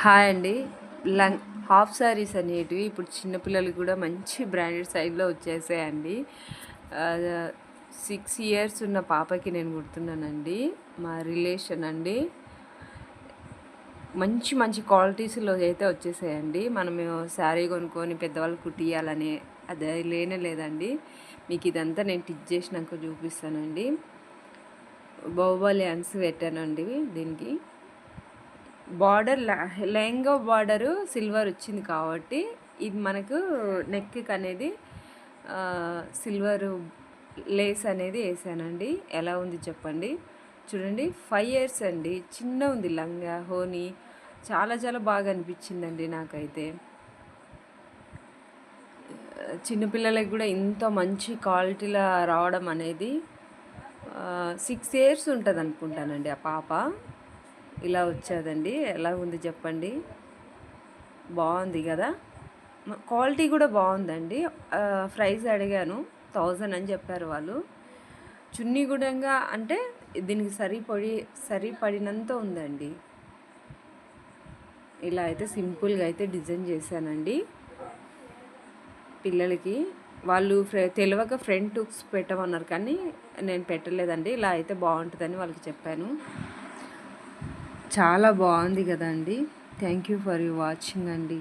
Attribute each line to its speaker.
Speaker 1: Hi అండి. Lung half saris అనేటివి ఇప్పుడు చిన్నపిల్లలకి కూడా మంచి బ్రాండెడ్ సైడ్లో వచ్చేసాయండి. 6 ఇయర్స్ ఉన్న పాపకి నేను కుడుతున్నానండి. మా రిలేషన్ అండి. మంచి మంచి క్వాలిటీస్లో అయితే వచ్చేసాయండి. మనము శారీ కొనుక్కొని పెద్దవాళ్ళు కుట్టియాలని అది లేనే లేదండి. మీకు ఇదంతా నేను టిచ్ చేసినాక చూపిస్తానండి. బాహుబలి హ్యాండ్స్ పెట్టానండి దీనికి. బార్డర్ లెహంగా బార్డరు సిల్వర్ వచ్చింది కాబట్టి ఇది మనకు నెక్కి అనేది సిల్వర్ లేస్ అనేది వేసానండి. ఎలా ఉంది చెప్పండి. చూడండి 5 ఇయర్స్ అండి. చిన్న ఉంది లంగా హోని. చాలా చాలా బాగా అనిపించిందండి నాకైతే. చిన్నపిల్లలకి కూడా ఇంత మంచి క్వాలిటీలో రావడం అనేది 6 ఇయర్స్ ఉంటుంది అనుకుంటానండి ఆ పాప. ఇలా వచ్చేదండి. ఎలా ఉంది చెప్పండి. బాగుంది కదా. క్వాలిటీ కూడా బాగుందండి. ప్రైస్ అడిగాను 1000 అని చెప్పారు వాళ్ళు. చున్నీ కూడా అంటే దీనికి సరిపడినంత ఉందండి. ఇలా అయితే సింపుల్గా అయితే డిజైన్ చేశానండి పిల్లలకి. వాళ్ళు తెలియక ఫ్రంట్ హుక్స్ పెట్టమన్నారు కానీ నేను పెట్టలేదండి. ఇలా అయితే బాగుంటుందని వాళ్ళకి చెప్పాను. చాలా బాగుంది కదండి. Thank you for you watching అండి.